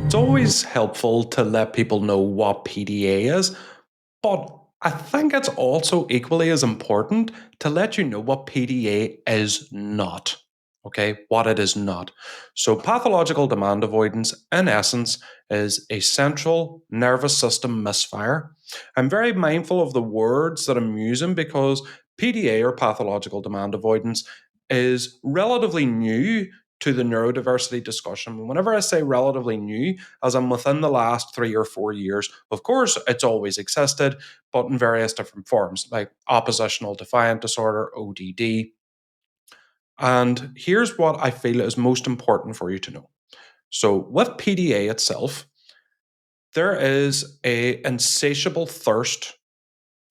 It's always helpful to let people know what PDA is, but I think it's also equally as important to let you know what PDA is not. Okay, what it is not. So, pathological demand avoidance, in essence, is a central nervous system misfire. I'm very mindful of the words that I'm using because PDA or pathological demand avoidance is relatively new to the neurodiversity discussion. Whenever I say relatively new, as I'm within the last 3 or 4 years, of course, it's always existed, but in various different forms, like oppositional defiant disorder, ODD. And here's what I feel is most important for you to know. So, with PDA itself, there is a insatiable thirst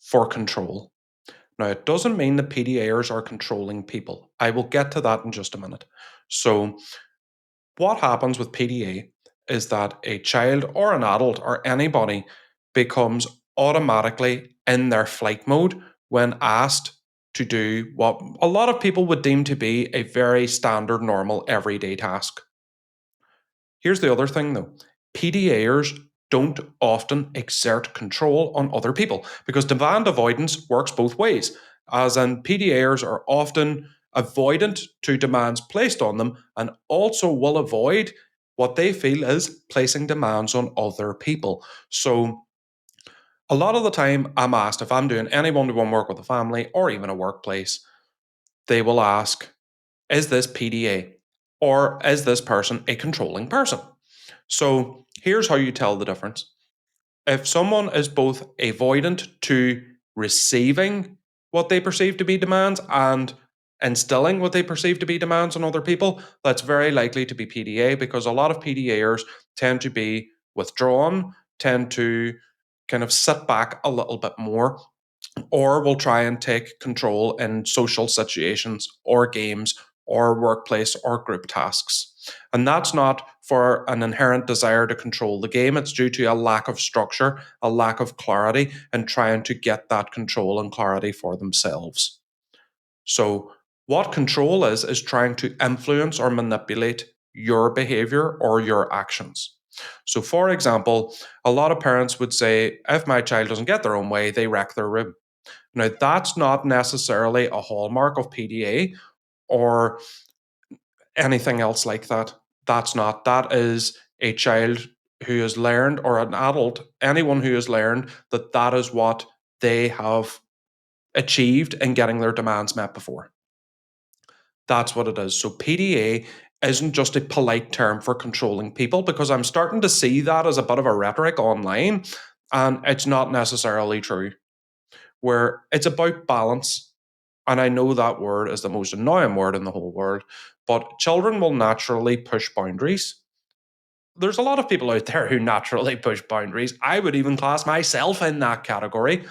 for control. Now, it doesn't mean that PDAers are controlling people. I will get to that in just a minute. So, what happens with PDA is that a child or an adult or anybody becomes automatically in their flight mode when asked to do what a lot of people would deem to be a very standard, normal, everyday task. Here's the other thing though, PDAers don't often exert control on other people because demand avoidance works both ways, as in PDAers are often avoidant to demands placed on them and also will avoid what they feel is placing demands on other people. So a lot of the time I'm asked if I'm doing any one-to-one work with a family or even a workplace, they will ask, is this PDA? Or is this person a controlling person? So here's how you tell the difference. If someone is both avoidant to receiving what they perceive to be demands and instilling what they perceive to be demands on other people, that's very likely to be PDA because a lot of PDAers tend to be withdrawn, tend to kind of sit back a little bit more, or will try and take control in social situations or games or workplace or group tasks. And that's not for an inherent desire to control the game. It's due to a lack of structure, a lack of clarity, and trying to get that control and clarity for themselves. So, what control is trying to influence or manipulate your behavior or your actions. So, for example, a lot of parents would say, if my child doesn't get their own way, they wreck their room. Now, that's not necessarily a hallmark of PDA or anything else like that. That's not. That is a child who has learned, or an adult, anyone who has learned that that is what they have achieved in getting their demands met before. That's what it is. So, PDA isn't just a polite term for controlling people because I'm starting to see that as a bit of a rhetoric online, and it's not necessarily true. Where it's about balance. And I know that word is the most annoying word in the whole world, but children will naturally push boundaries. There's a lot of people out there who naturally push boundaries. I would even class myself in that category.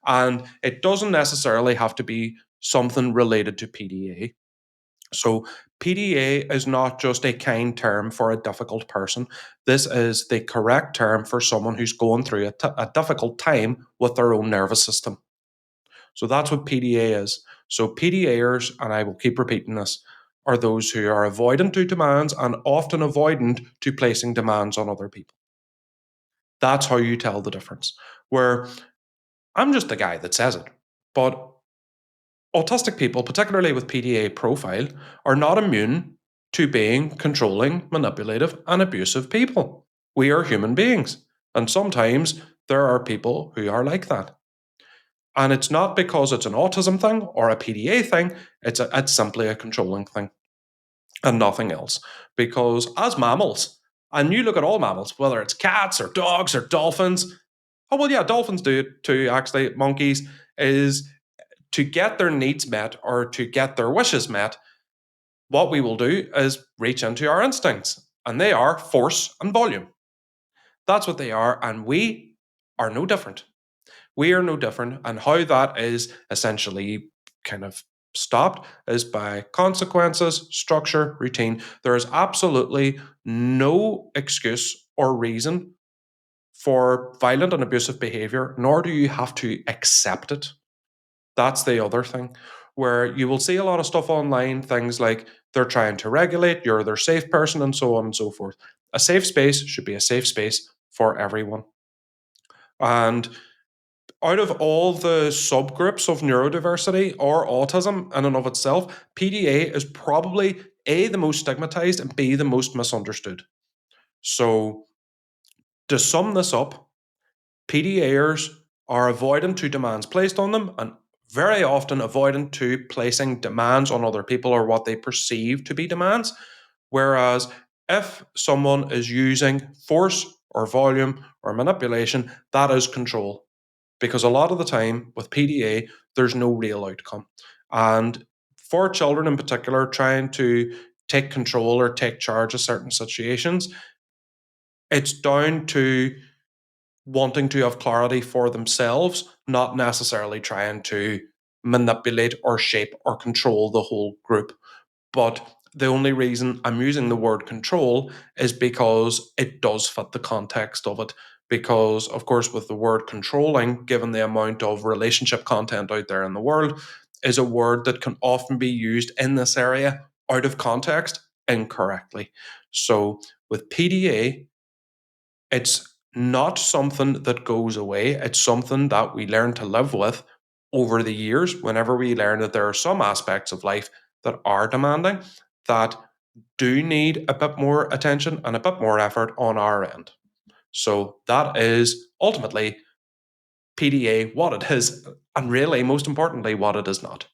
And it doesn't necessarily have to be something related to PDA. So, PDA is not just a kind term for a difficult person. This is the correct term for someone who's going through a difficult time with their own nervous system. So that's what PDA is. So PDAers, and I will keep repeating this, are those who are avoidant to demands and often avoidant to placing demands on other people. That's how you tell the difference. Where I'm just the guy that says it, but autistic people, particularly with PDA profile, are not immune to being controlling, manipulative, and abusive people. We are human beings, and sometimes there are people who are like that. And it's not because it's an autism thing or a PDA thing, it's simply a controlling thing and nothing else. Because as mammals, and you look at all mammals, whether it's cats or dogs or dolphins, oh, well, yeah, dolphins do it too, actually, monkeys, is to get their needs met or to get their wishes met, what we will do is reach into our instincts, and they are force and volume. That's what they are, and we are no different. We are no different. And how that is essentially kind of stopped is by consequences, structure, routine. There is absolutely no excuse or reason for violent and abusive behavior, nor do you have to accept it. That's the other thing. where you will see a lot of stuff online, things like they're trying to regulate, you're their safe person, and so on and so forth. A safe space should be a safe space for everyone. And out of all the subgroups of neurodiversity or autism in and of itself, PDA is probably A, the most stigmatized, and B, the most misunderstood. So, to sum this up, PDAers are avoidant to demands placed on them and very often avoidant to placing demands on other people or what they perceive to be demands. Whereas if someone is using force or volume or manipulation, that is control. Because a lot of the time with PDA, there's no real outcome. And for children in particular, trying to take control or take charge of certain situations, it's down to wanting to have clarity for themselves, not necessarily trying to manipulate or shape or control the whole group. But the only reason I'm using the word control is because it does fit the context of it. Because, of course, with the word controlling, given the amount of relationship content out there in the world, is a word that can often be used in this area out of context incorrectly. So with PDA, it's not something that goes away. It's something that we learn to live with over the years whenever we learn that there are some aspects of life that are demanding that do need a bit more attention and a bit more effort on our end. So that is ultimately PDA, what it is, and really, most importantly, what it is not.